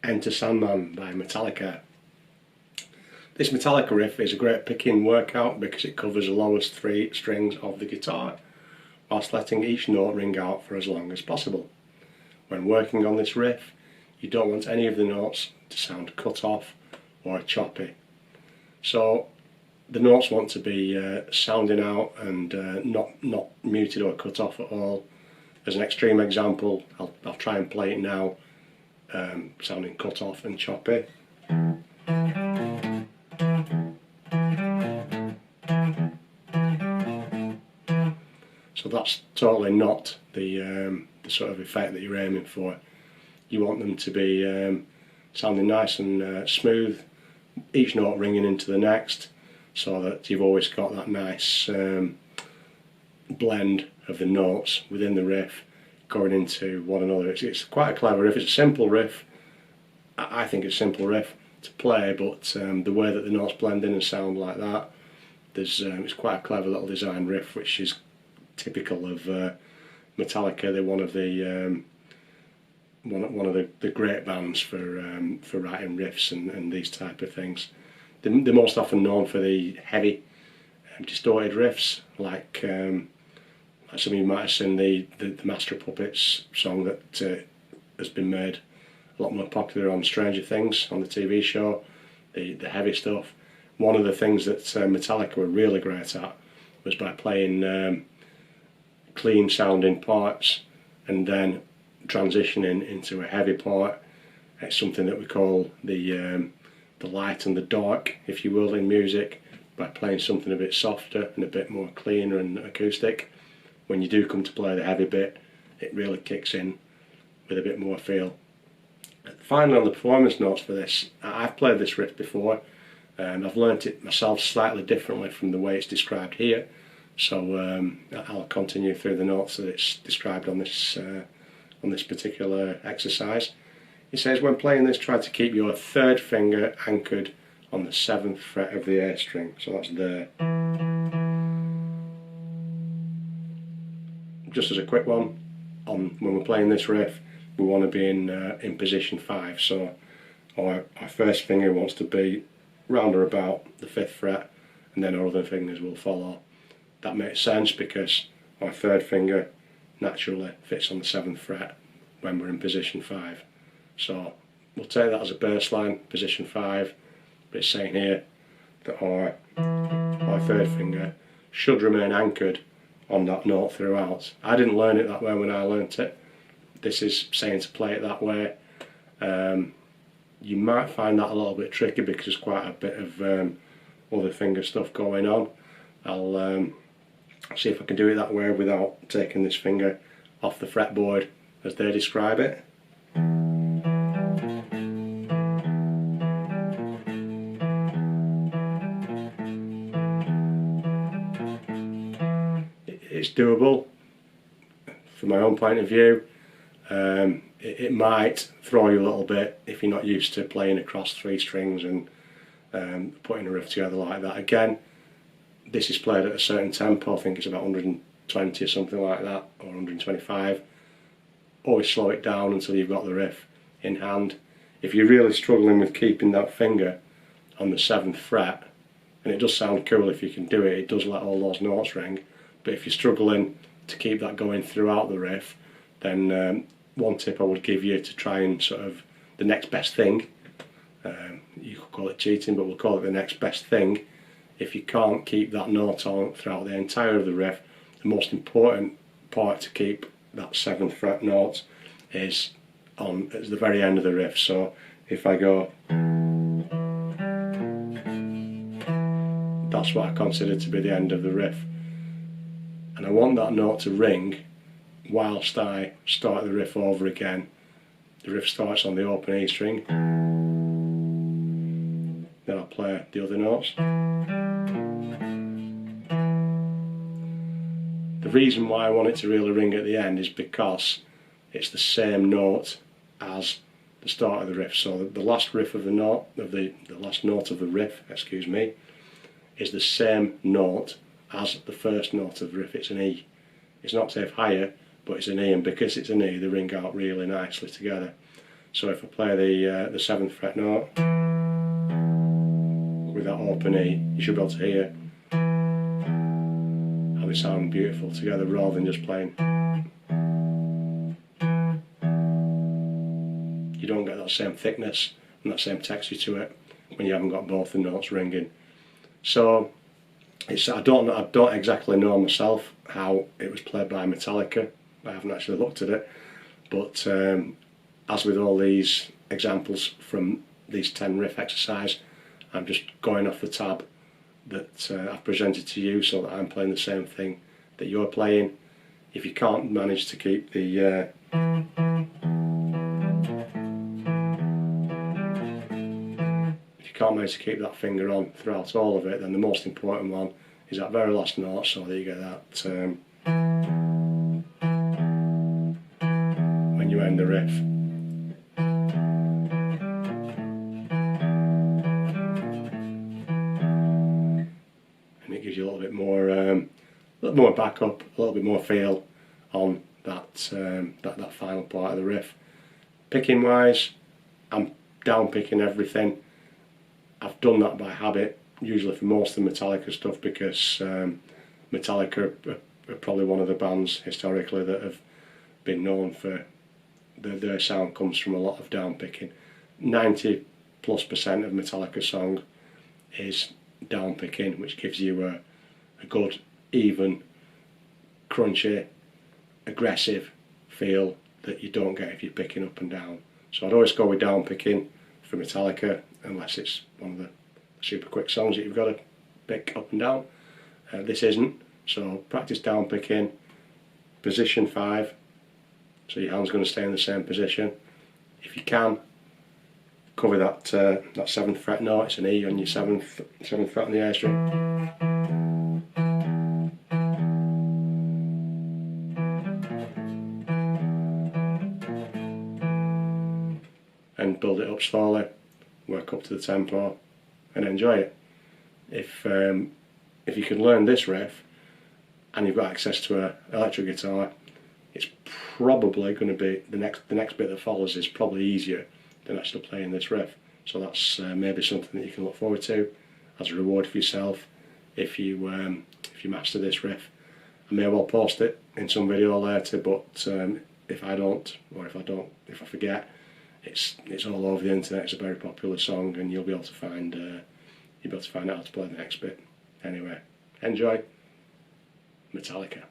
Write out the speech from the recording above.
Enter Sandman by Metallica. This Metallica riff is a great picking workout because it covers the lowest three strings of the guitar, whilst letting each note ring out for as long as possible. When working on this riff, you don't want any of the notes to sound cut off or choppy. So the notes want to be sounding out and not muted or cut off at all. As an extreme example, I'll try and play it now, sounding cut off and choppy. So that's totally not the sort of effect that you're aiming for. You want them to be sounding nice and smooth, each note ringing into the next, so that you've always got that nice blend of the notes within the riff going into one another. It's quite a clever riff. It's a simple riff. I think it's a simple riff to play, but the way that the notes blend in and sound like that, it's quite a clever little design riff, which is typical of Metallica. They're one of the great bands for writing riffs and these type of things. They're most often known for the heavy, distorted riffs, like some of you might have seen the Master of Puppets song that has been made a lot more popular on Stranger Things, on the TV show, the heavy stuff. One of the things that Metallica were really great at was by playing clean sounding parts and then transitioning into a heavy part. It's something that we call the light and the dark, if you will, in music, by playing something a bit softer and a bit more cleaner and acoustic. When you do come to play the heavy bit, it really kicks in with a bit more feel. Finally, on the performance notes for this, I've played this riff before, and I've learnt it myself slightly differently from the way it's described here, so I'll continue through the notes that it's described on this particular exercise. It says, when playing this, try to keep your third finger anchored on the 7th fret of the A string, so that's there. Just as a quick one, when we're playing this riff, we want to be in position 5, so our first finger wants to be round or about the 5th fret, and then our other fingers will follow. That makes sense because our third finger naturally fits on the 7th fret when we're in position 5. So we'll take that as a baseline, position 5, but it's saying here that our third finger should remain anchored on that note throughout. I didn't learn it that way when I learnt it. This is saying to play it that way. You might find that a little bit tricky because there's quite a bit of other finger stuff going on. I'll see if I can do it that way without taking this finger off the fretboard as they describe it. It's doable from my own point of view. It might throw you a little bit if you're not used to playing across 3 strings and putting a riff together like that. Again, this is played at a certain tempo. I think it's about 120 or something like that, or 125. Always slow it down until you've got the riff in hand. If you're really struggling with keeping that finger on the 7th fret, and it does sound cool if you can do it, it does let all those notes ring, but if you're struggling to keep that going throughout the riff, then one tip I would give you to try and sort of the next best thing, you could call it cheating, but we'll call it the next best thing. If you can't keep that note on throughout the entire of the riff, the most important part to keep that 7th fret note is at the very end of the riff. So if I go, that's what I consider to be the end of the riff, and I want that note to ring whilst I start the riff over again. The riff starts on the open E string, then I'll play the other notes. The reason why I want it to really ring at the end is because it's the same note as the start of the riff. So the last riff of the note, the last note of the riff, excuse me, is the same note as the first note of the riff. It's an E. It's an octave higher, but it's an E, and because it's an E, they ring out really nicely together. So if I play the 7th fret note with that open E, you should be able to hear how they sound beautiful together rather than just playing. You don't get that same thickness and that same texture to it when you haven't got both the notes ringing. So I don't exactly know myself how it was played by Metallica. I haven't actually looked at it, but as with all these examples from these 10 riff exercise, I'm just going off the tab that I've presented to you so that I'm playing the same thing that you're playing. If you can't manage to keep the that finger on throughout all of it, then the most important one is that very last note, so that you get that when you end the riff. And it gives you a little bit more backup, a little bit more feel on that that final part of the riff. Picking wise, I'm down picking everything. I've done that by habit, usually for most of the Metallica stuff, because Metallica are probably one of the bands historically that have been known for their sound comes from a lot of down picking. 90+% of Metallica song is down picking, which gives you a good, even, crunchy, aggressive feel that you don't get if you're picking up and down. So I'd always go with down picking for Metallica, unless it's one of the super quick songs that you've got to pick up and down. This isn't, so practice down picking. Position 5, so your hand's going to stay in the same position. If you can, cover that 7th fret note. It's an E on your 7th fret on the A string. And build it up slowly, work up to the tempo, and enjoy it. If you can learn this riff and you've got access to an electric guitar, it's probably going to be the next bit that follows is probably easier than actually playing this riff. So that's maybe something that you can look forward to as a reward for yourself if you master this riff. I may well post it in some video later, but if I don't, or if I forget, it's all over the internet. It's a very popular song, and you'll be able to find out how to play the next bit. Anyway, enjoy Metallica.